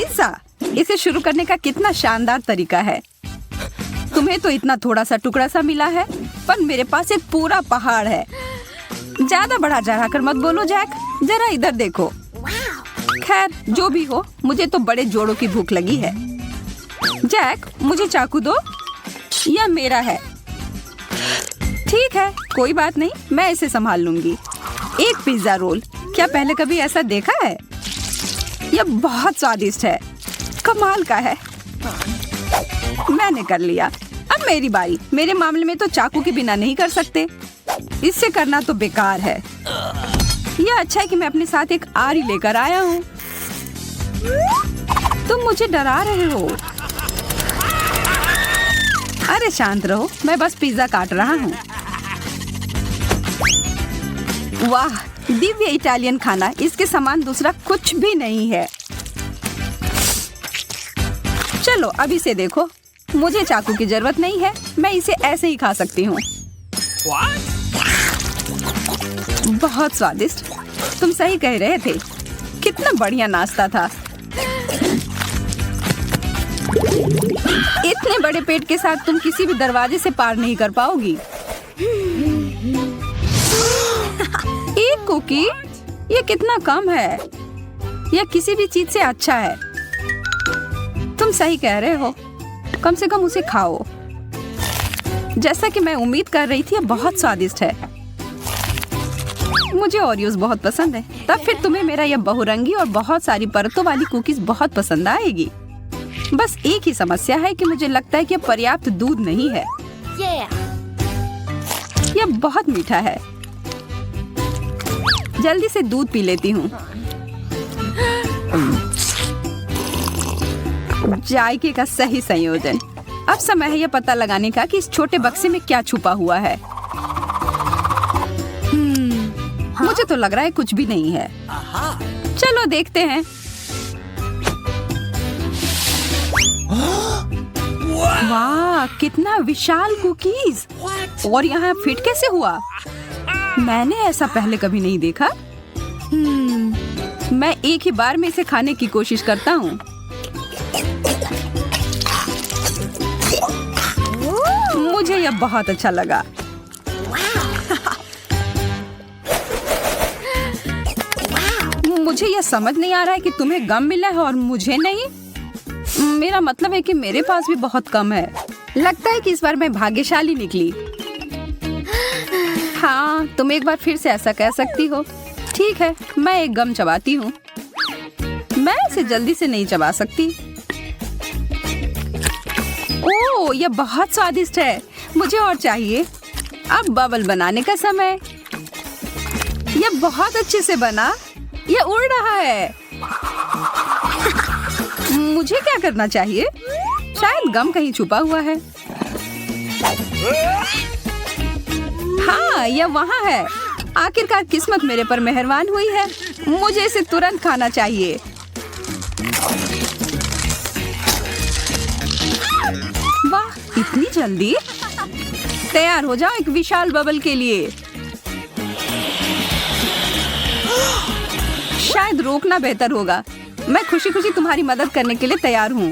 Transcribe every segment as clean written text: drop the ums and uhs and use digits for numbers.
Pizza, इसे शुरू करने का कितना शानदार तरीका है। तुम्हें तो इतना थोड़ा सा टुकड़ा सा मिला है, पर मेरे पास एक पूरा पहाड़ है। ज्यादा बढ़ा चढ़ा कर मत बोलो जैक, जरा इधर देखो। खैर जो भी हो, मुझे तो बड़े जोड़ों की भूख लगी है। जैक, मुझे चाकू दो, यह मेरा है। ठीक है, कोई बात नहीं, मैं इसे संभाल लूंगी। एक पिज्जा रोल, क्या पहले कभी ऐसा देखा है? यह बहुत स्वादिष्ट है, कमाल का है। मैंने कर लिया, अब मेरी बारी। मेरे मामले में तो चाकू के बिना नहीं कर सकते, इससे करना तो बेकार है। यह अच्छा है कि मैं अपने साथ एक आरी लेकर आया हूँ। तुम मुझे डरा रहे हो। अरे शांत रहो, मैं बस पिज्जा काट रहा हूँ। वाह, दिव्य इटालियन खाना, इसके समान दूसरा कुछ भी नहीं है। चलो अब इसे देखो, मुझे चाकू की जरूरत नहीं है, मैं इसे ऐसे ही खा सकती हूँ। बहुत स्वादिष्ट, तुम सही कह रहे थे, कितना बढ़िया नाश्ता था। इतने बड़े पेट के साथ तुम किसी भी दरवाजे से पार नहीं कर पाओगी। एक कुकी, ये कितना कम है। यह किसी भी चीज से अच्छा है। तुम सही कह रहे हो, कम से कम उसे खाओ। जैसा कि मैं उम्मीद कर रही थी, यह बहुत स्वादिष्ट है। मुझे ओरियोज बहुत पसंद है, तब फिर तुम्हें मेरा यह बहुरंगी और बहुत सारी परतों वाली कुकीज बहुत पसंद आएगी। बस एक ही समस्या है कि मुझे लगता है कि पर्याप्त दूध नहीं है। यह बहुत मीठा है, जल्दी से दूध पी लेती हूँ। जायके का सही संयोजन। अब समय है यह पता लगाने का कि इस छोटे बक्से में क्या छुपा हुआ है। मुझे तो लग रहा है कुछ भी नहीं है। चलो देखते हैं। वाह, कितना विशाल कुकीज! और यहाँ फिट कैसे हुआ? मैंने ऐसा पहले कभी नहीं देखा। मैं एक ही बार में इसे खाने की कोशिश करता हूँ। मुझे यह बहुत अच्छा लगा। मुझे यह समझ नहीं आ रहा है कि तुम्हें गम मिला है और मुझे नहीं। मेरा मतलब है कि मेरे पास भी बहुत कम है। लगता है कि इस बार मैं भाग्यशाली निकली। हाँ, तुम एक बार फिर से ऐसा कह सकती हो। ठीक है, मैं एक गम चबाती हूँ। मैं इसे जल्दी से नहीं चबा सकती। ओह, यह बहुत स्वादिष्ट है, मुझे और चाहिए। अब बबल बनाने का समय। यह बहुत अच्छे से बना, यह उड़ रहा है। मुझे क्या करना चाहिए? शायद गम कहीं छुपा हुआ है। हाँ, यह वहाँ है। आखिरकार किस्मत मेरे पर मेहरबान हुई है। मुझे इसे तुरंत खाना चाहिए। वाह, इतनी जल्दी! तैयार हो जाओ एक विशाल बबल के लिए। शायद रोकना बेहतर होगा। मैं खुशी खुशी तुम्हारी मदद करने के लिए तैयार हूँ।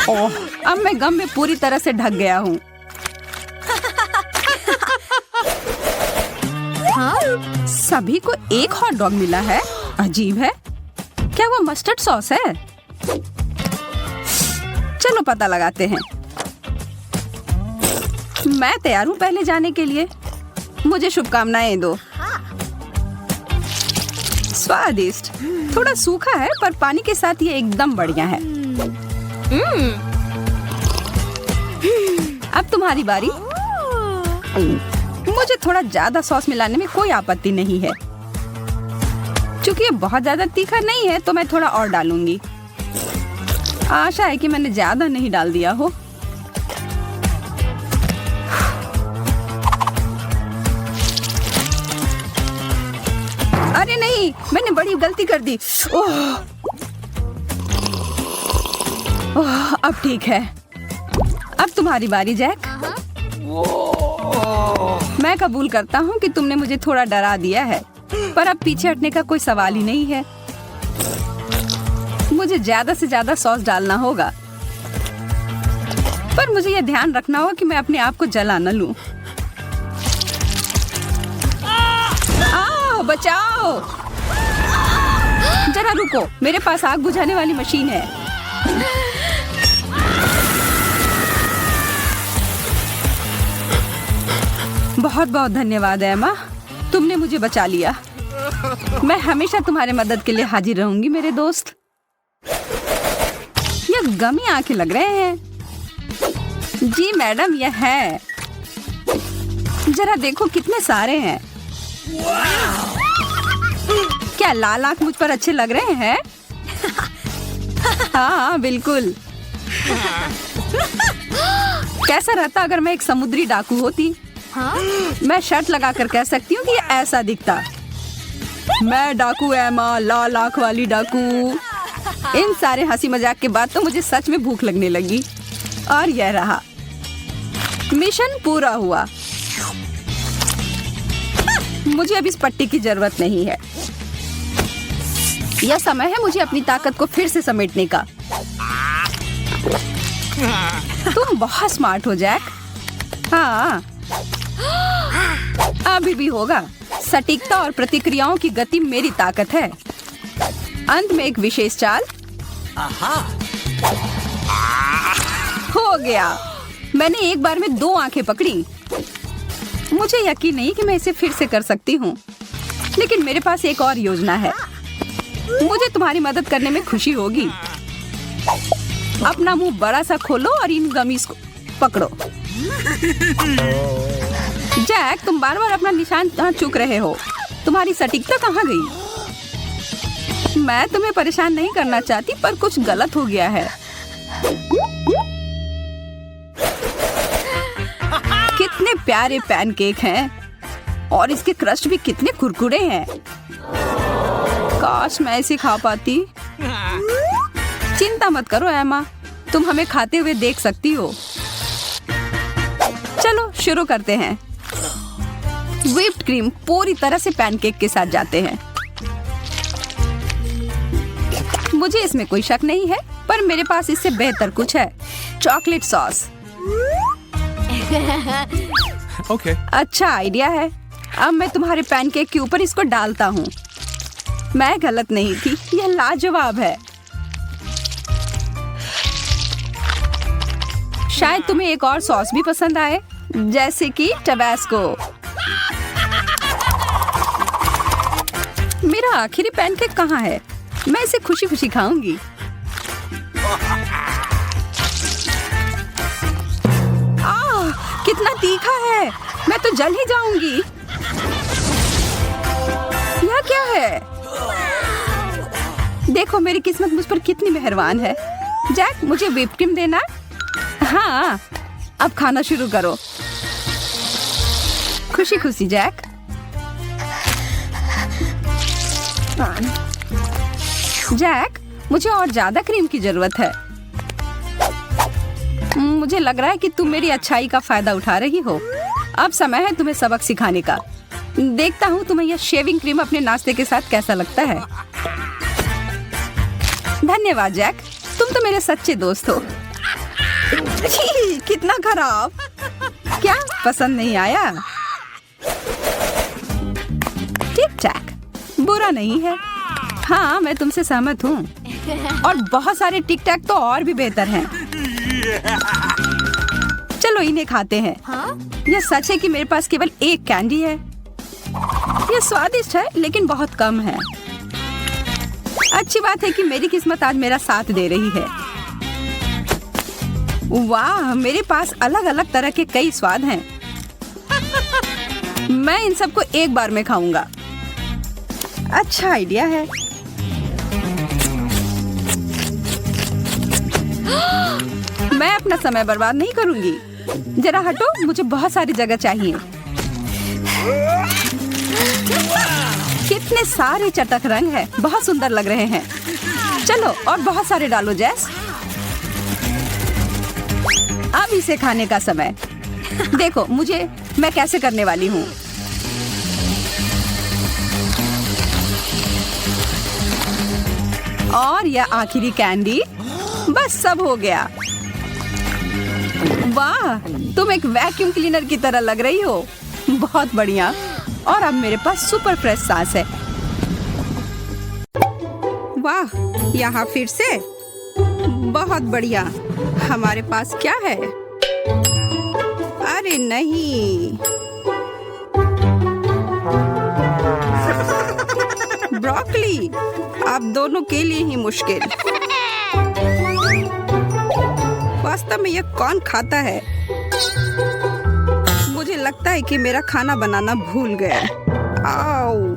ओह, अब मैं गम में पूरी तरह से ढक गया हूँ। हाँ? सभी को एक हॉट डॉग मिला है, अजीब है। क्या वो मस्टर्ड सॉस है? चलो पता लगाते हैं। मैं तैयार हूँ पहले जाने के लिए। मुझे शुभकामनाएं दो। स्वादिष्ट, थोड़ा सूखा है पर पानी के साथ ये एकदम बढ़िया है। अब तुम्हारी बारी। मुझे थोड़ा ज्यादा सॉस मिलाने में कोई आपत्ति नहीं है। क्योंकि ये बहुत ज्यादा तीखा नहीं है तो मैं थोड़ा और डालूंगी। आशा है कि मैंने ज्यादा नहीं डाल दिया हो। अरे नहीं, मैंने बड़ी गलती कर दी। ओह, अब ठीक है। अब तुम्हारी बारी जैक। मैं कबूल करता हूँ कि तुमने मुझे थोड़ा डरा दिया है, पर अब पीछे हटने का कोई सवाल ही नहीं है। मुझे ज्यादा से ज्यादा सॉस डालना होगा, पर मुझे यह ध्यान रखना होगा कि मैं अपने आप को जला न लूं। आओ, बचाओ! जरा रुको, मेरे पास आग बुझाने वाली मशीन है। बहुत बहुत धन्यवाद एमा, तुमने मुझे बचा लिया। मैं हमेशा तुम्हारे मदद के लिए हाजिर रहूंगी मेरे दोस्त। यह गमी आंखें लग रहे हैं। जी मैडम, यह है। जरा देखो कितने सारे हैं। क्या लाल आंख मुझ पर अच्छे लग रहे हैं? हाँ बिल्कुल। कैसा रहता अगर मैं एक समुद्री डाकू होती? मैं शर्ट लगाकर कह सकती हूँ कि ये ऐसा दिखता। मैं डाकू एमा, लाल आंख वाली डाकू। इन सारे हंसी मजाक के बाद तो मुझे सच में भूख लगने लगी। और यह रहा, मिशन पूरा हुआ। मुझे अब इस पट्टी की जरूरत नहीं है। यह समय है मुझे अपनी ताकत को फिर से समेटने का। तुम बहुत स्मार्ट हो जैक। हाँ, अभी भी होगा। सटीकता और प्रतिक्रियाओं की गति मेरी ताकत है। अंत में एक विशेष चाल। हो गया। मैंने एक बार में 2 आंखें पकड़ी। मुझे यकीन नहीं कि मैं इसे फिर से कर सकती हूँ, लेकिन मेरे पास एक और योजना है। मुझे तुम्हारी मदद करने में खुशी होगी। अपना मुंह बड़ा सा खोलो और इन गमीज को पकड़ो। जैक, तुम बार बार अपना निशान चूक रहे हो। तुम्हारी सटीकता कहाँ गई? मैं तुम्हें परेशान नहीं करना चाहती, पर कुछ गलत हो गया है। कितने प्यारे पैनकेक हैं और इसके क्रस्ट भी कितने कुरकुरे हैं। काश मैं इसे खा पाती। चिंता मत करो एमा, तुम हमें खाते हुए देख सकती हो। चलो शुरू करते हैं। व्हिप्ड क्रीम पूरी तरह से पैनकेक के साथ जाते हैं। मुझे इसमें कोई शक नहीं है, पर मेरे पास इससे बेहतर कुछ है। Chocolate sauce. Okay. अच्छा आइडिया है। अब मैं तुम्हारे पैनकेक के ऊपर इसको डालता हूँ। मैं गलत नहीं थी, यह लाजवाब है। शायद तुम्हें एक और सॉस भी पसंद आए, जैसे कि टबैस्को। मेरा आखिरी पैनकेक कहाँ है? मैं इसे खुशी खुशी खाऊंगी। कितना तीखा है, मैं तो जल ही जाऊंगी। यह क्या है? देखो मेरी किस्मत मुझ पर कितनी मेहरबान है। जैक, मुझे व्हिप क्रीम देना। हाँ, अब खाना शुरू करो। खुशी खुशी जैक। जैक, मुझे और ज्यादा क्रीम की जरूरत है। मुझे लग रहा है कि तुम मेरी अच्छाई का फायदा उठा रही हो। अब समय है तुम्हें सबक सिखाने का। देखता हूँ तुम्हें यह शेविंग क्रीम अपने नाश्ते के साथ कैसा लगता है। धन्यवाद जैक, तुम तो मेरे सच्चे दोस्त हो। छी, कितना खराब। क्या पसंद नहीं आया? ठीक ठाक, बुरा नहीं है। हाँ, मैं तुमसे सहमत हूँ। और बहुत सारे टिक टैक तो और भी बेहतर हैं। चलो इन्हें खाते हैं। यह सच है कि मेरे पास केवल एक कैंडी है। यह स्वादिष्ट है, लेकिन बहुत कम है। अच्छी बात है कि मेरी किस्मत आज मेरा साथ दे रही है। वाह, मेरे पास अलग अलग तरह के कई स्वाद हैं। मैं इन सबको एक बार में खाऊंगा। अच्छा आइडिया है। मैं अपना समय बर्बाद नहीं करूंगी। जरा हटो, मुझे बहुत सारी जगह चाहिए। कितने सारे चटक रंग हैं, बहुत सुंदर लग रहे हैं। चलो और बहुत सारे डालो जैस। अब इसे खाने का समय। देखो मैं कैसे करने वाली हूँ। और यह आखिरी कैंडी, बस सब हो गया। वाह, तुम एक वैक्यूम क्लीनर की तरह लग रही हो। बहुत बढ़िया। और अब मेरे पास सुपर फ्रेश सांस है। वाह, यहाँ फिर से बहुत बढ़िया। हमारे पास क्या है? अरे नहीं, ब्रोकली। आप दोनों के लिए ही मुश्किल। वास्तव में यह कौन खाता है? मुझे लगता है कि मेरा खाना बनाना भूल गया। आओ।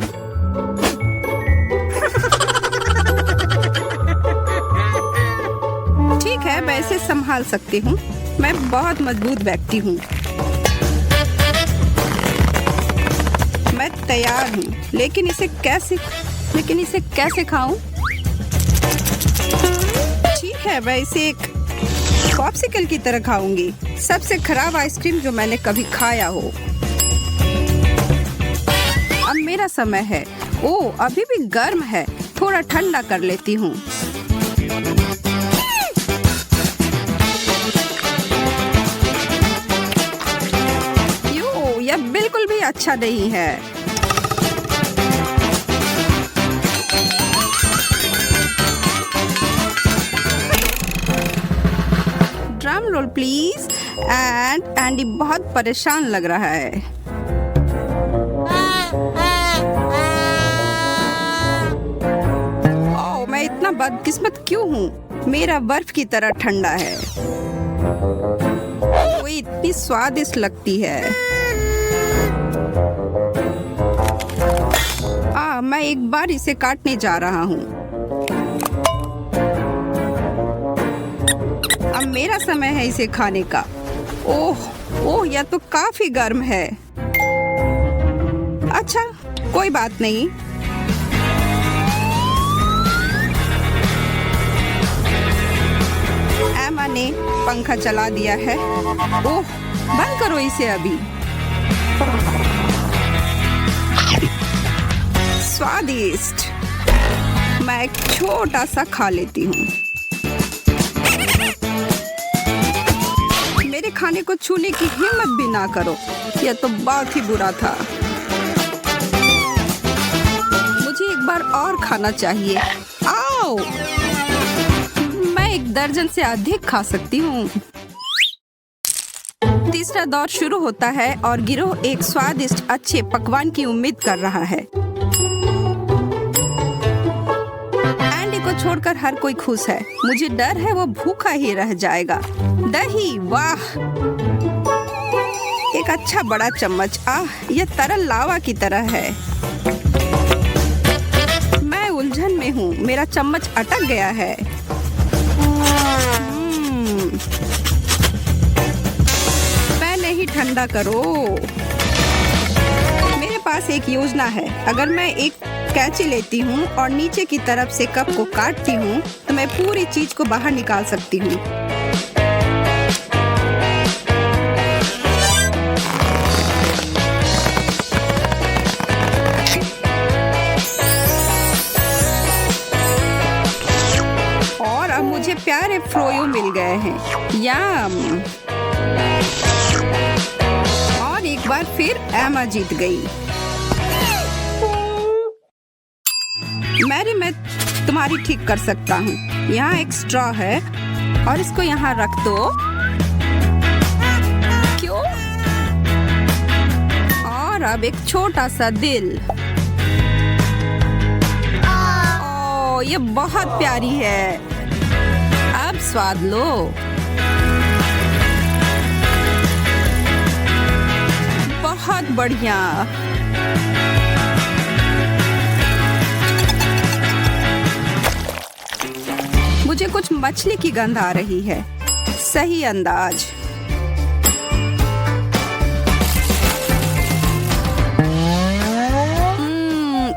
ठीक है, मैं इसे संभाल सकती हूँ। मैं बहुत मजबूत व्यक्ति हूँ। मैं तैयार हूँ, लेकिन इसे कैसे खाऊं? ठीक है, मैं इसे एक पॉप्सिकल की तरह खाऊंगी। सबसे खराब आइसक्रीम जो मैंने कभी खाया हो। अब मेरा समय है। ओह, अभी भी गर्म है। थोड़ा ठंडा कर लेती हूँ। यह बिल्कुल भी अच्छा नहीं है। Drum roll please. एंडी बहुत परेशान लग रहा है। ओह, मैं इतना बदकिस्मत क्यों हूँ? मेरा बर्फ की तरह ठंडा है। वो इतनी स्वादिष्ट लगती है। मैं एक बार इसे काटने जा रहा हूँ। अब मेरा समय है इसे खाने का। ओह, यह तो काफी गर्म है। अच्छा, कोई बात नहीं। एमा ने पंखा चला दिया है। ओह, बंद करो इसे अभी। स्वादिष्ट। मैं एक छोटा सा खा लेती हूँ। मेरे खाने को छूने की हिम्मत भी ना करो। यह तो बहुत ही बुरा था। मुझे एक बार और खाना चाहिए। आओ, मैं एक दर्जन से अधिक खा सकती हूँ। तीसरा दौर शुरू होता है और गिरोह एक स्वादिष्ट अच्छे पकवान की उम्मीद कर रहा है। एंडी को छोड़कर हर कोई खुश है। मुझे डर है वो भूखा ही रह जाएगा। दही, वाह, एक अच्छा बड़ा चम्मच। यह तरल लावा की तरह है। मैं उलझन में हूँ। मेरा चम्मच अटक गया है। पहले ही ठंडा करो। मेरे पास एक योजना है। अगर मैं एक कैंची लेती हूँ और नीचे की तरफ से कप को काटती हूँ तो मैं पूरी चीज को बाहर निकाल सकती हूँ। और अब मुझे प्यारे फ्रोयो मिल गए हैं। यम। और एक बार फिर एमा जीत गई। मैं तुम्हारी ठीक कर सकता हूँ। यहाँ एक स्ट्रॉ है और इसको यहाँ रख दो। क्यों? और अब एक छोटा सा दिल। ओह, ये बहुत प्यारी है। अब स्वाद लो। बहुत बढ़िया। मुझे कुछ मछली की गंध आ रही है। सही अंदाज।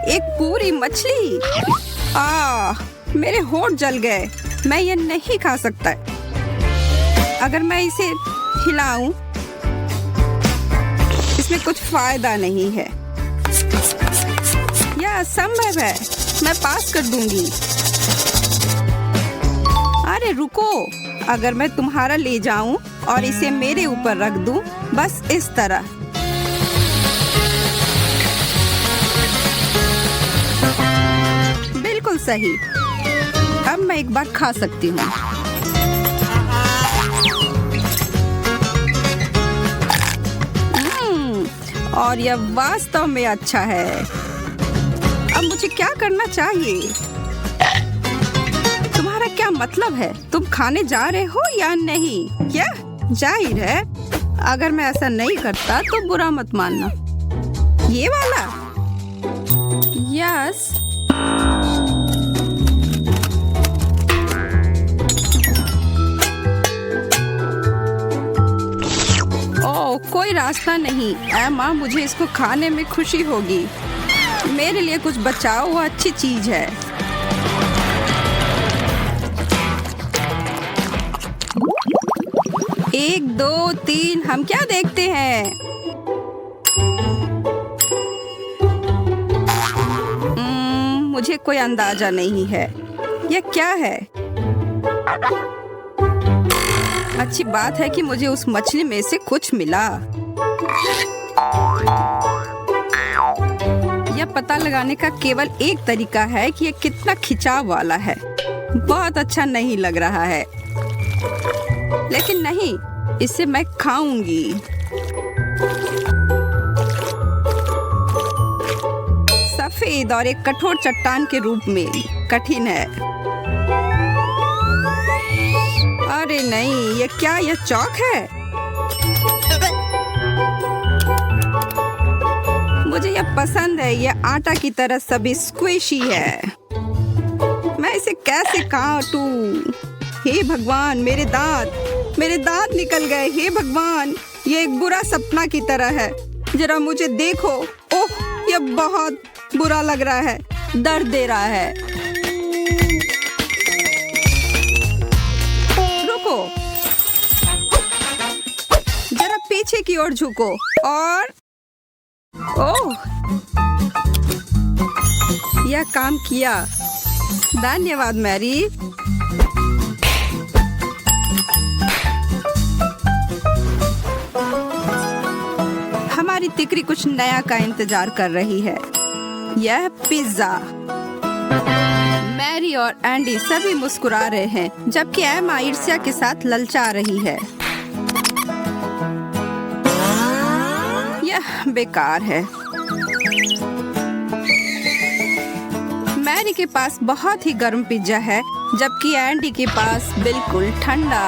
एक पूरी मछली। मेरे होंठ जल गए। मैं ये नहीं खा सकता। अगर मैं इसे हिलाऊं, इसमें कुछ फायदा नहीं है। यह असंभव है। मैं पास कर दूंगी। अरे रुको, अगर मैं तुम्हारा ले जाऊं और इसे मेरे ऊपर रख दूं, बस इस तरह। बिल्कुल सही। अब मैं एक बार खा सकती हूँ। और यह वास्तव में अच्छा है। अब मुझे क्या करना चाहिए? तुम्हारा क्या मतलब है? तुम खाने जा रहे हो या नहीं? क्या? जाहिर है, अगर मैं ऐसा नहीं करता तो बुरा मत मानना। ये वाला? यस। कोई रास्ता नहीं। माँ, मुझे इसको खाने में खुशी होगी। मेरे लिए कुछ बचाओ, वो अच्छी चीज है। एक, दो, तीन, हम क्या देखते हैं? मुझे कोई अंदाजा नहीं है। यह क्या है? अच्छी बात है कि मुझे उस मछली में से कुछ मिला। यह पता लगाने का केवल एक तरीका है कि यह कितना खिंचाव वाला है। बहुत अच्छा नहीं लग रहा है, लेकिन नहीं, इसे मैं खाऊंगी। सफेद और एक कठोर चट्टान के रूप में कठिन है। अरे नहीं, ये क्या? यह चौक है? मुझे यह पसंद है। यह आटा की तरह सभी स्क्विशी है। मैं इसे कैसे काटूं? हे भगवान, मेरे दांत निकल गए। हे भगवान, ये एक बुरा सपना की तरह है। जरा मुझे देखो। ओह, यह बहुत बुरा लग रहा है। दर्द दे रहा है। जरा पीछे की ओर झुको और ओह, यह काम किया। धन्यवाद मैरी। हमारी तिकरी कुछ नया का इंतजार कर रही है। यह पिज्जा। मैरी और एंडी सभी मुस्कुरा रहे हैं, जबकि एमा ईर्ष्या के साथ ललचा रही है। यह बेकार है। मैरी के पास बहुत ही गर्म पिज्जा है, जबकि एंडी के पास बिल्कुल ठंडा।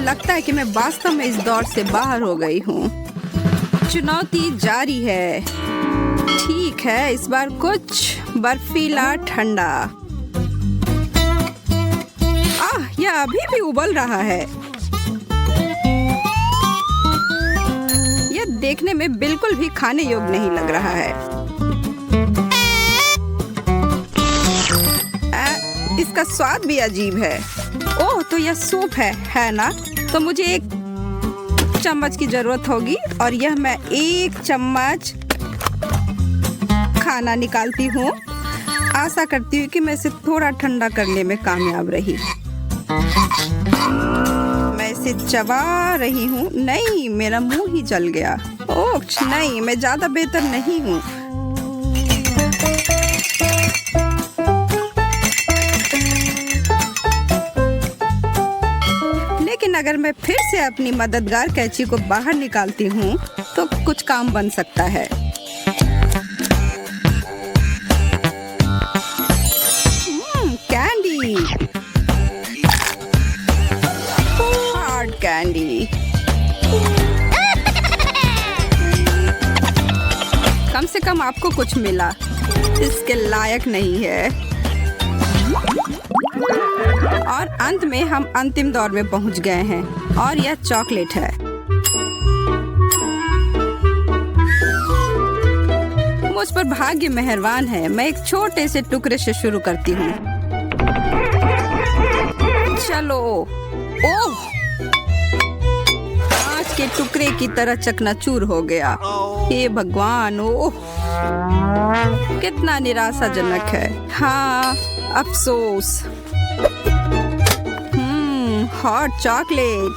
लगता है कि मैं वास्तव में इस दौर से बाहर हो गई हूँ। चुनौती जारी है। ठीक है, इस बार कुछ बर्फीला ठंडा। यह अभी भी उबल रहा है। यह देखने में बिल्कुल भी खाने योग्य नहीं लग रहा है। इसका स्वाद भी अजीब है। ओह, तो यह सूप है ना? तो मुझे एक चम्मच की जरूरत होगी और यह मैं एक चम्मच खाना निकालती हूँ। आशा करती हूँ कि मैं इसे थोड़ा ठंडा करने में कामयाब रही। मैं इसे चबा रही हूँ। नहीं, मेरा मुंह ही जल गया। ओह नहीं, मैं ज्यादा बेहतर नहीं हूँ। लेकिन अगर मैं फिर से अपनी मददगार कैंची को बाहर निकालती हूँ तो कुछ काम बन सकता है। Candy, hard candy. कम से कम आपको कुछ मिला। इसके लायक नहीं है। और अंत में हम अंतिम दौर में पहुंच गए हैं और यह चॉकलेट है। मुझ पर भाग्य मेहरबान है। मैं एक छोटे से टुकड़े से शुरू करती हूँ। चलो। ओह, के टुकड़े की तरह चकनाचूर हो गया। हे भगवान, ओह कितना निराशाजनक है। हाँ, अफसोस। Hot chocolate.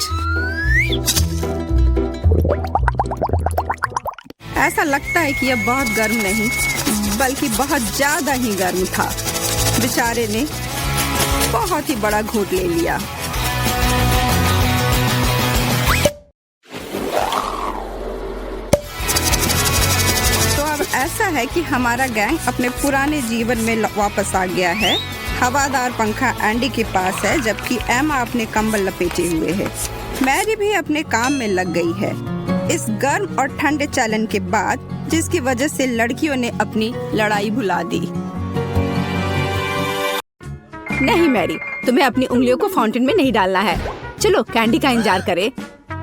ऐसा लगता है कि यह बहुत गर्म नहीं बल्कि बहुत ज्यादा ही गर्म था। बेचारे ने बहुत ही बड़ा घूंट ले लिया। तो अब ऐसा है कि हमारा गैंग अपने पुराने जीवन में वापस आ गया है। हवादार पंखा एंडी के पास है, जबकि एमा अपने कंबल लपेटे हुए है। मैरी भी अपने काम में लग गई है इस गर्म और ठंडे चैलेंज के बाद, जिसकी वजह से लड़कियों ने अपनी लड़ाई भुला दी। नहीं मैरी, तुम्हें अपनी उंगलियों को फाउंटेन में नहीं डालना है। चलो कैंडी का इंतजार करें।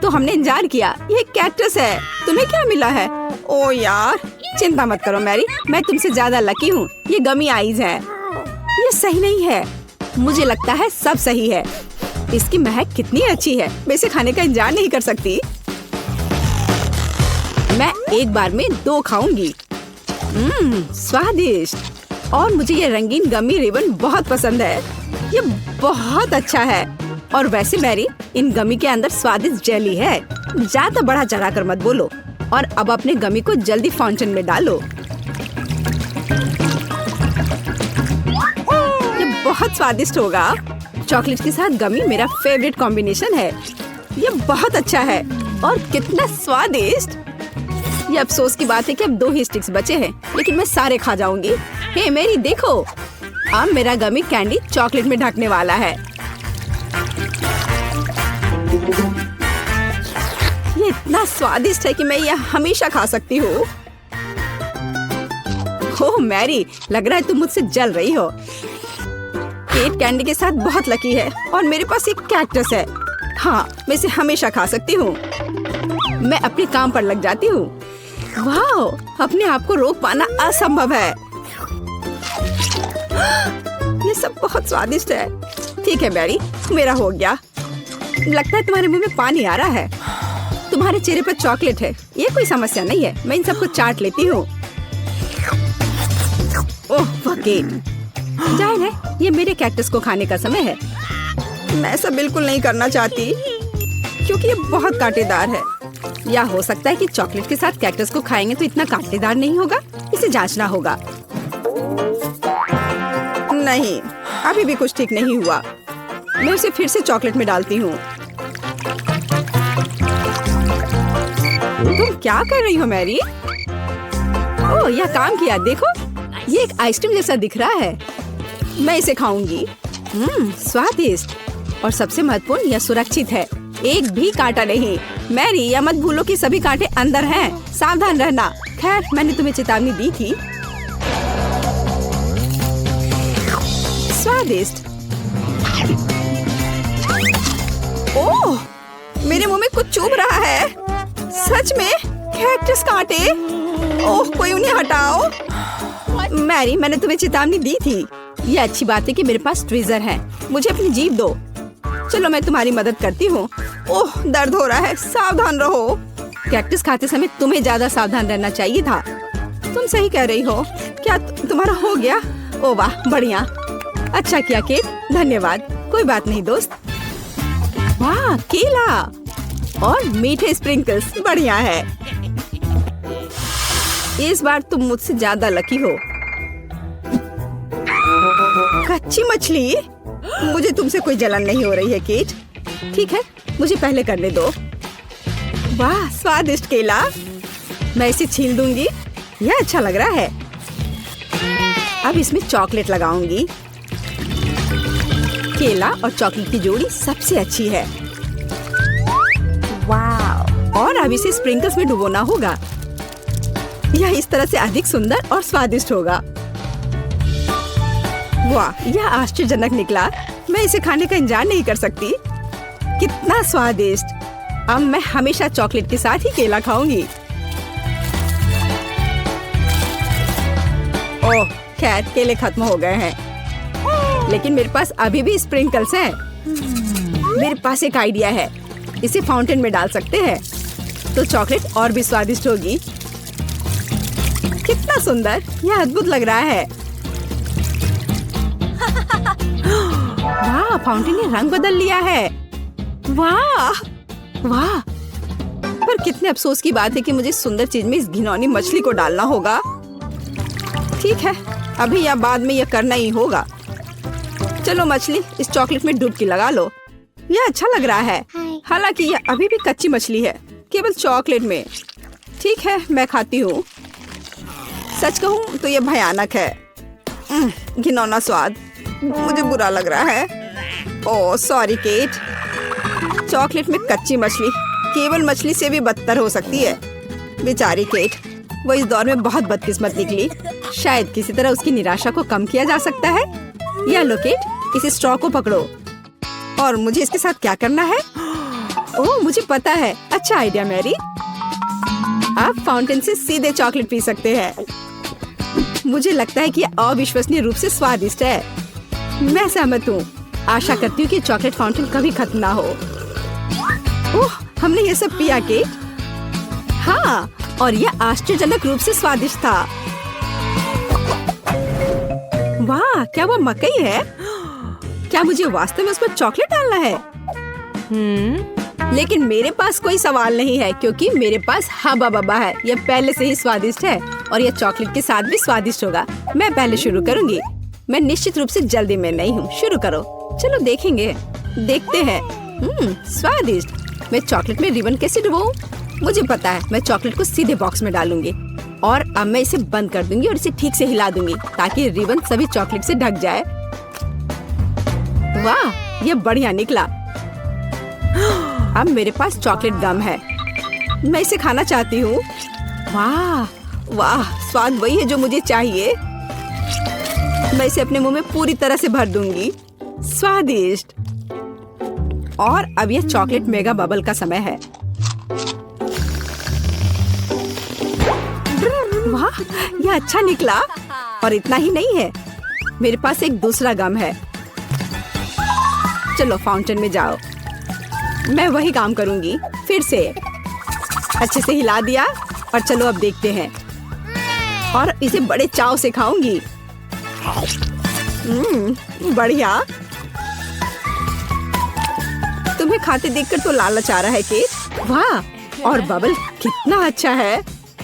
तो हमने इंतजार किया। ये कैक्टस है। तुम्हें क्या मिला है? ओ यार, चिंता मत करो मैरी, मैं तुमसे ज्यादा लकी हूँ। ये गमी आइज है। ये सही नहीं है। मुझे लगता है सब सही है। इसकी महक कितनी अच्छी है। मैं इसे खाने का इंतजार नहीं कर सकती। मैं एक बार में 2 खाऊंगी। स्वादिष्ट। और मुझे ये रंगीन गमी रिबन बहुत पसंद है। ये बहुत अच्छा है। और वैसे मैरी, इन गमी के अंदर स्वादिष्ट जेली है। ज्यादा बढ़ा चढ़ा कर मत बोलो। और अब अपने गमी को जल्दी फाउंटेन में डालो। ये बहुत स्वादिष्ट होगा। चॉकलेट के साथ गमी मेरा फेवरेट कॉम्बिनेशन है। ये बहुत अच्छा है और कितना स्वादिष्ट। ये अफसोस की बात है कि अब 2 ही स्टिक्स बचे हैं, लेकिन मैं सारे खा जाऊंगी। हे मेरी देखो, अब मेरा गमी कैंडी चॉकलेट में ढकने वाला है। ये इतना स्वादिष्ट है कि मैं यह हमेशा खा सकती हूँ। ओह मैरी, लग रहा है तुम मुझसे जल रही हो। केट कैंडी के साथ बहुत लकी है और मेरे पास एक कैक्टस है। हाँ, मैं इसे हमेशा खा सकती हूँ। मैं अपने काम पर लग जाती हूँ। वाह, अपने आप को रोक पाना असंभव है। ये सब बहुत स्वादिष्ट है। ठीक है मैरी, मेरा हो गया। लगता है तुम्हारे मुंह में पानी आ रहा है। तुम्हारे चेहरे पर चॉकलेट है। ये कोई समस्या नहीं है। मैं इन सबको चाट लेती हूँ। ओह जाहिर है, ये मेरे कैक्टस को खाने का समय है। मैं ऐसा बिल्कुल नहीं करना चाहती क्योंकि ये बहुत कांटेदार है। या हो सकता है कि चॉकलेट के साथ कैक्टस को खाएंगे तो इतना कांटेदार नहीं होगा। इसे जांचना होगा। नहीं, अभी भी कुछ ठीक नहीं हुआ। मैं उसे फिर से चॉकलेट में डालती हूँ। तुम क्या कर रही हो मैरी? ओह, यह काम किया। देखो, ये एक आइसक्रीम जैसा दिख रहा है। मैं इसे खाऊंगी। स्वादिष्ट। और सबसे महत्वपूर्ण, यह सुरक्षित है। एक भी कांटा नहीं। मैरी, यह मत भूलो कि सभी कांटे अंदर हैं। सावधान रहना। खैर, मैंने तुम्हें चेतावनी दी थी। स्वादिष्ट। ओह, मेरे मुंह में कुछ चुभ रहा है। सच में कैक्टस कांटे। ओह, कोई उन्हें हटाओ। मैरी, मैंने तुम्हें चेतावनी दी थी। ये अच्छी बात है कि मेरे पास ट्विज़र है। मुझे अपनी जीभ दो। चलो, मैं तुम्हारी मदद करती हूँ। ओह, दर्द हो रहा है। सावधान रहो। कैक्टस खाते समय तुम्हें ज्यादा सावधान रहना चाहिए था। तुम सही कह रही हो। क्या तुम्हारा हो गया? ओह वाह, बढ़िया। अच्छा किया केट, धन्यवाद। कोई बात नहीं दोस्त। वाह, केला और मीठे स्प्रिंकल्स, बढ़िया है। इस बार तुम मुझसे ज्यादा लकी हो। कच्ची मछली? मुझे तुमसे कोई जलन नहीं हो रही है केट। ठीक है, मुझे पहले करने दो। वाह, स्वादिष्ट केला। मैं इसे छील दूंगी। यह अच्छा लग रहा है। अब इसमें चॉकलेट लगाऊंगी। केला और चॉकलेट की जोड़ी सबसे अच्छी है। वाह! और अब इसे स्प्रिंकल्स में डुबोना होगा। यह इस तरह से अधिक सुंदर और स्वादिष्ट होगा। वाह, यह आश्चर्यजनक निकला। मैं इसे खाने का इंतजार नहीं कर सकती। कितना स्वादिष्ट। अब मैं हमेशा चॉकलेट के साथ ही केला खाऊंगी। ओह, खैर केले खत्म हो गए हैं, लेकिन मेरे पास अभी भी स्प्रिंकल्स हैं। मेरे पास एक आइडिया है। इसे फाउंटेन में डाल सकते हैं। तो चॉकलेट और भी स्वादिष्ट होगी। कितना सुंदर, यह अद्भुत लग रहा है। वाह, फाउंटेन ने रंग बदल लिया है। वाह वाह, पर कितने अफसोस की बात है कि मुझे सुंदर चीज में इस घिनौनी मछली को डालना होगा। ठीक है, अभी या बाद में यह करना ही होगा। चलो मछली, इस चॉकलेट में डुबकी लगा लो। यह अच्छा लग रहा है, हालांकि यह अभी भी कच्ची मछली है, केवल चॉकलेट में। ठीक है, मैं खाती हूँ। सच कहूँ तो यह भयानक है। घिनौना स्वाद, मुझे बुरा लग रहा है। Oh sorry cat. चॉकलेट में कच्ची मछली केवल मछली से भी बदतर हो सकती है। बेचारी केट, वो इस दौर में बहुत बदकिस्मत निकली। शायद किसी तरह उसकी निराशा को कम किया जा सकता है। या लो केट, इस स्ट्रॉ को पकड़ो। और मुझे इसके साथ क्या करना है? ओह मुझे पता है, अच्छा आइडिया मैरी। आप फाउंटेन से सीधे चॉकलेट पी सकते हैं। मुझे लगता है कि यह अविश्वसनीय रूप से स्वादिष्ट है। मैं सहमत हूँ। आशा करती हूँ कि चॉकलेट फाउंटेन कभी खत्म ना हो। ओह, हमने ये सब पिया केट? हाँ, और यह आश्चर्यजनक रूप से स्वादिष्ट था। वाह, क्या वो मकई है? क्या मुझे वास्तव में उस पर चॉकलेट डालना है? लेकिन मेरे पास कोई सवाल नहीं है, क्योंकि मेरे पास हब्बा बब्बा है। यह पहले से ही स्वादिष्ट है और यह चॉकलेट के साथ भी स्वादिष्ट होगा। मैं पहले शुरू करूंगी। मैं निश्चित रूप से जल्दी में नहीं हूँ। शुरू करो। चलो देखेंगे, देखते हैं। स्वादिष्ट। मैं चॉकलेट में रिबन कैसे डुबाऊं? मुझे पता है, मैं चॉकलेट को सीधे बॉक्स में डालूंगी और अब मैं इसे बंद कर दूंगी और इसे ठीक से हिला दूंगी ताकि रिबन सभी चॉकलेट से ढक जाए। वाह, ये बढ़िया निकला। अब मेरे पास चॉकलेट गम है। मैं इसे खाना चाहती हूँ। वाह वाह, स्वाद वही है जो मुझे चाहिए। मैं इसे अपने मुंह में पूरी तरह से भर दूंगी। स्वादिष्ट। और अब यह चॉकलेट मेगा बबल का समय है। वाह, यह अच्छा निकला। और इतना ही नहीं है, मेरे पास एक दूसरा गम है। चलो फाउंटेन में जाओ। मैं वही काम करूंगी फिर से। अच्छे से हिला दिया और चलो अब देखते हैं। और इसे बड़े चाव से खाऊंगी। बढ़िया। तुम्हें खाते देखकर तो लालच आ रहा है केट। वाह, और बबल कितना अच्छा है।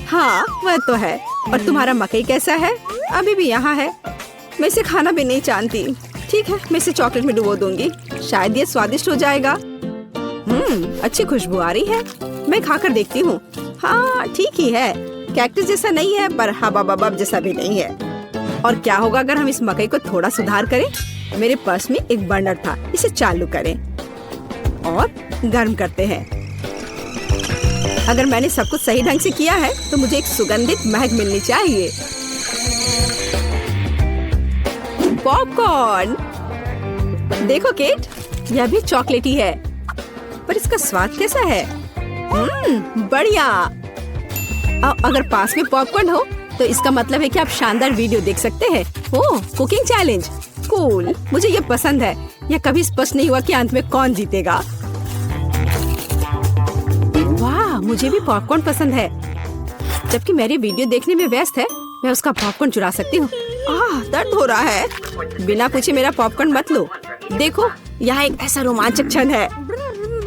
हाँ वह तो है। और तुम्हारा मकई कैसा है? अभी भी यहाँ है। मैं इसे खाना भी नहीं जानती। ठीक है, मैं इसे चॉकलेट में डुबो दूंगी। शायद ये स्वादिष्ट हो जाएगा। अच्छी खुशबू आ रही है। मैं खाकर देखती हूँ। हाँ ठीक ही है। कैक्टस जैसा नहीं है, पर हबा बबा जैसा भी नहीं है। और क्या होगा अगर हम इस मकई को थोड़ा सुधार करें? मेरे पर्स में एक बर्नर था, इसे चालू करें और गर्म करते हैं। अगर मैंने सब कुछ सही ढंग से किया है तो मुझे एक सुगंधित महक मिलनी चाहिए। पॉपकॉर्न। देखो केट, यह भी चॉकलेटी है, पर इसका स्वाद कैसा है? बढ़िया। अगर पास में पॉपकॉर्न हो तो इसका मतलब है कि आप शानदार वीडियो देख सकते हैं। ओह, कुकिंग चैलेंज। कूल, मुझे ये पसंद है। यह कभी स्पष्ट नहीं हुआ कि अंत में कौन जीतेगा। वाह, मुझे भी पॉपकॉर्न पसंद है। जबकि मेरी वीडियो देखने में व्यस्त है, मैं उसका पॉपकॉर्न चुरा सकती हूँ। दर्द हो रहा है। बिना पूछे मेरा पॉपकॉर्न मत लो। देखो, यहाँ एक ऐसा रोमांचक क्षण है।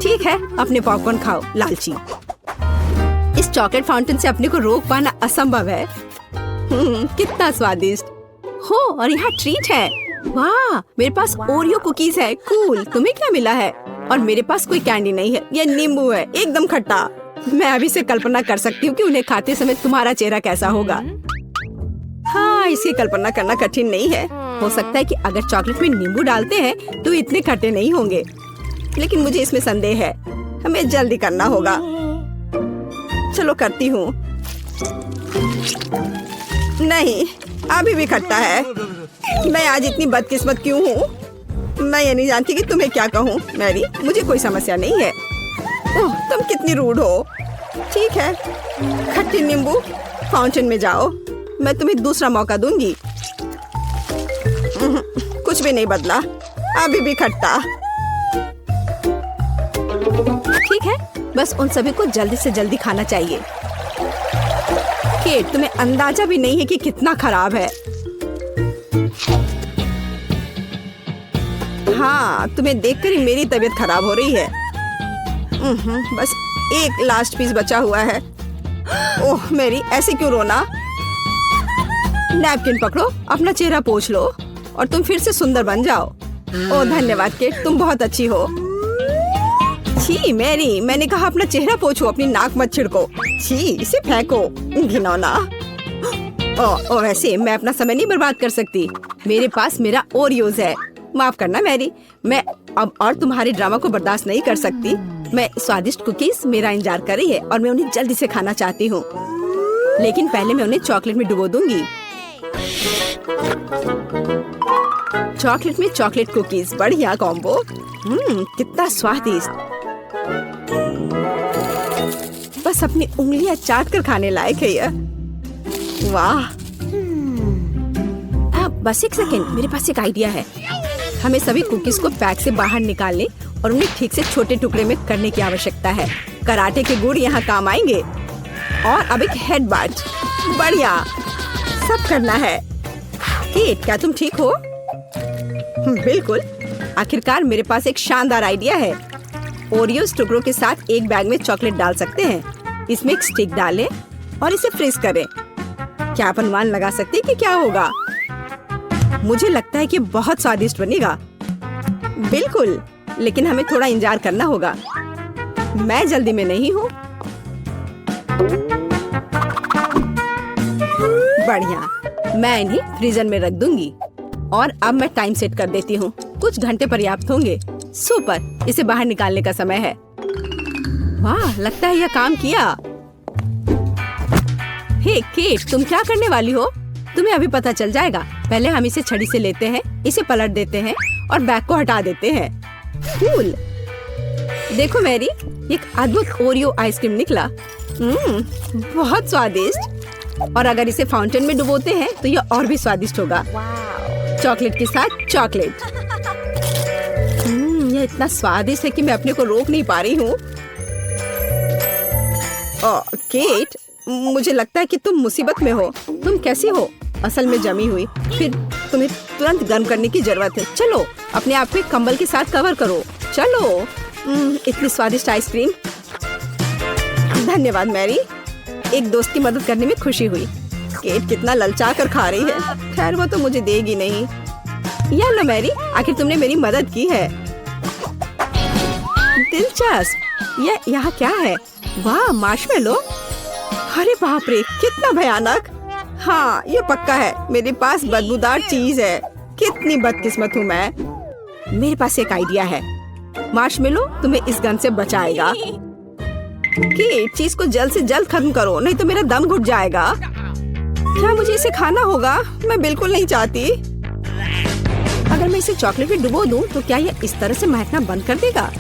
ठीक है, अपने पॉपकॉर्न खाओ लालची। इस चॉकलेट फाउंटेन से अपने को रोक पाना असंभव है। कितना स्वादिष्ट हो। और यहाँ ट्रीट है। वाह, मेरे पास ओरियो कुकीज है। कूल। तुम्हें क्या मिला है? और मेरे पास कोई कैंडी नहीं है। यह नींबू है, एकदम खट्टा। मैं अभी से कल्पना कर सकती हूँ कि उन्हें खाते समय तुम्हारा चेहरा कैसा होगा। हाँ, इसकी कल्पना करना कठिन नहीं है। हो सकता है कि अगर चॉकलेट में नींबू डालते हैं तो इतने खट्टे नहीं होंगे, लेकिन मुझे इसमें संदेह है। हमें जल्दी करना होगा। चलो करती हूँ। नहीं, अभी भी खट्टा है। मैं आज इतनी बदकिस्मत क्यों हूँ? मैं ये नहीं जानती कि तुम्हें क्या कहूँ। मैरी, मुझे कोई समस्या नहीं है। ओह, तुम कितनी रूड हो। ठीक है, खट्टी नींबू, फाउंटेन में जाओ। मैं तुम्हें दूसरा मौका दूंगी। कुछ भी नहीं बदला, अभी भी खट्टा। ठीक है, बस उन सभी को जल्दी से जल्दी खाना चाहिए। केट, तुम्हें अंदाजा भी नहीं है कि कितना खराब है। हाँ, तुम्हें देखकर ही मेरी तबीयत खराब हो रही है। बस एक लास्ट पीस बचा हुआ है। ओह मेरी, ऐसे क्यों रोना? नैपकिन पकड़ो, अपना चेहरा पोंछ लो और तुम फिर से सुंदर बन जाओ। ओह धन्यवाद केट, तुम बहुत अच्छी हो। छी मैरी, मैंने कहा अपना चेहरा पोंछो, अपनी नाक मत छिड़को। छी, इसे फेंको, घिनौना। ओह वैसे मैं अपना समय नहीं बर्बाद कर सकती, मेरे पास मेरा ओरियोज है। माफ करना मैरी, मैं अब और तुम्हारे ड्रामा को बर्दाश्त नहीं कर सकती। मैं स्वादिष्ट कुकीज मेरा इंतजार कर रही है और मैं उन्हें जल्दी से खाना चाहती हूँ, लेकिन पहले मैं उन्हें चॉकलेट में डुबो दूंगी। चॉकलेट में चॉकलेट कुकीज, बढ़िया कॉम्बो। कितना स्वादिष्ट। बस अपनी उंगलियां चाट कर खाने लायक है यह। वाह। बस एक सेकेंड, मेरे पास एक आइडिया है। हमें सभी कुकीज को पैक से बाहर निकालने और उन्हें ठीक से छोटे टुकड़े में करने की आवश्यकता है। कराटे के गुण यहाँ काम आएंगे। और अब एक हेड बाट, बढ़िया, सब करना है। केट, क्या तुम ठीक हो? बिल्कुल, आखिरकार मेरे पास एक शानदार आइडिया है। ओरियोस टुकड़ों के साथ एक बैग में चॉकलेट डाल सकते हैं। इसमें एक स्टिक डालें और इसे फ्रीज करें। क्या आप अनुमान लगा सकते हैं कि क्या होगा? मुझे लगता है कि बहुत स्वादिष्ट बनेगा। बिल्कुल, लेकिन हमें थोड़ा इंतजार करना होगा। मैं जल्दी में नहीं हूँ। बढ़िया, मैं इन्हें फ्रीजर में रख दूंगी और अब मैं टाइम सेट कर देती हूँ। कुछ घंटे पर्याप्त होंगे। सुपर, इसे बाहर निकालने का समय है। वाह, लगता है यह काम किया। हे केट, तुम क्या करने वाली हो? तुम्हें अभी पता चल जाएगा। पहले हम इसे छड़ी से लेते हैं, इसे पलट देते हैं और बैग को हटा देते हैं। कूल। देखो मैरी, एक अद्भुत ओरियो आइसक्रीम निकला। बहुत स्वादिष्ट। और अगर इसे फाउंटेन में डुबोते हैं तो यह और भी स्वादिष्ट होगा। चॉकलेट के साथ चॉकलेट। यह इतना स्वादिष्ट है कि मैं अपने को रोक नहीं पा रही हूँ। केट, मुझे लगता है कि तुम मुसीबत में हो। तुम कैसी हो? असल में जमी हुई, फिर तुम्हें तुरंत गर्म करने की जरूरत है। चलो, अपने आप को एक कंबल के साथ कवर करो। चलो। इतनी स्वादिष्ट आइसक्रीम। धन्यवाद मैरी, एक दोस्त की मदद करने में खुशी हुई। केट कितना ललचा कर खा रही है। खैर, वो तो मुझे देगी नहीं। या लो मैरी, आखिर तुमने मेरी मदद की है। दिलचस्प। यह यहाँ क्या है? वाह, मार्शमेलो। अरे बाप रे, कितना भयानक। हाँ, ये पक्का है, मेरे पास बदबूदार चीज है। कितनी बदकिस्मत हूँ मैं। मेरे पास एक आइडिया है। मार्शमेलो तुम्हें इस गन से बचाएगा। कि चीज को जल्द से जल्द खत्म करो, नहीं तो मेरा दम घुट जाएगा। क्या मुझे इसे खाना होगा? मैं बिल्कुल नहीं चाहती। अगर मैं इसे चॉकलेट में डुबो दूं, तो क्या यह इस तरह से महकना बंद कर देगा?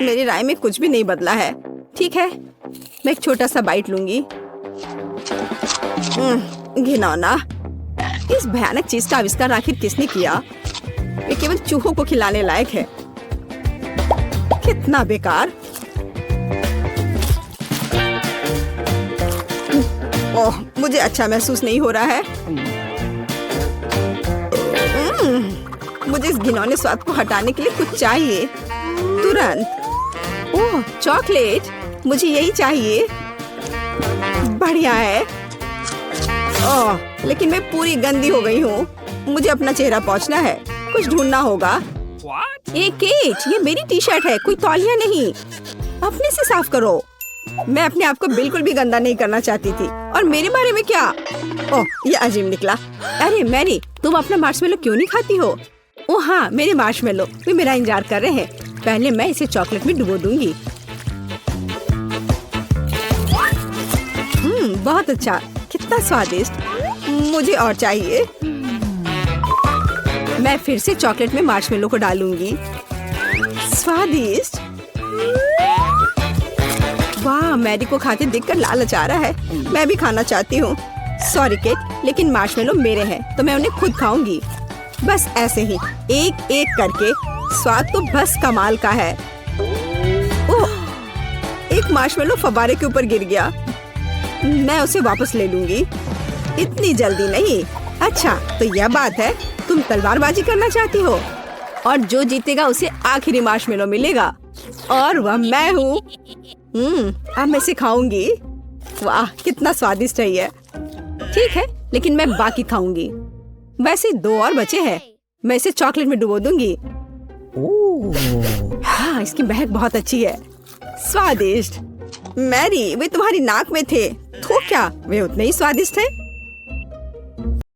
मेरी राय में कुछ भी नहीं बदला है। ठीक है, मैं एक छोटा सा बाइट लूंगी। घिनौना। इस भयानक चीज का आविष्कार आखिर किसने किया? ये केवल चूहों को खिलाने लायक है। कितना बेकार। ओह, मुझे अच्छा महसूस नहीं हो रहा है। मुझे इस घिनौने स्वाद को हटाने के लिए कुछ चाहिए, तुरंत। ओह, चॉकलेट, मुझे यही चाहिए। बढ़िया है। ओह, लेकिन मैं पूरी गंदी हो गई हूँ। मुझे अपना चेहरा पोंछना है, कुछ ढूंढना होगा। ये केट, ये मेरी टी शर्ट है, कोई तौलिया नहीं। अपने से साफ करो। मैं अपने आप को बिल्कुल भी गंदा नहीं करना चाहती थी। और मेरे बारे में क्या? ओह, ये अजीब निकला। अरे मैरी, तुम अपना मार्शमेलो क्यों नहीं खाती हो? ओह हाँ, मेरे मार्शमेलो वे मेरा इंतजार कर रहे हैं। पहले मैं इसे चॉकलेट में डुबो दूंगी। बहुत अच्छा, कितना स्वादिष्ट। मुझे और चाहिए। मैं फिर से चॉकलेट में मार्शमेलो को डालूंगी। स्वादिष्ट। वाह, मैरी को खाते देखकर लालच आ रहा है। मैं भी खाना चाहती हूँ। सॉरी केट, लेकिन मार्शमेलो मेरे हैं, तो मैं उन्हें खुद खाऊंगी। बस ऐसे ही एक एक करके स्वाद तो बस कमाल का है। ओह, एक मार्शमेलो फव्वारे के ऊपर गिर गया। मैं उसे वापस ले लूंगी, इतनी जल्दी नहीं। अच्छा, तो यह बात है, तुम तलवारबाजी करना चाहती हो और जो जीतेगा उसे आखिरी मार्शमेलो मिलेगा और वह मैं हूँ। अब मैं इसे खाऊंगी। वाह, कितना स्वादिष्ट है यह। ठीक है, लेकिन मैं बाकी खाऊंगी। वैसे 2 और बचे हैं। मैं इसे चॉकलेट में डुबो दूंगी। हाँ, इसकी महक बहुत अच्छी है। स्वादिष्ट। मैरी, वे तुम्हारी नाक में थे। तो क्या वे उतने ही स्वादिष्ट थे?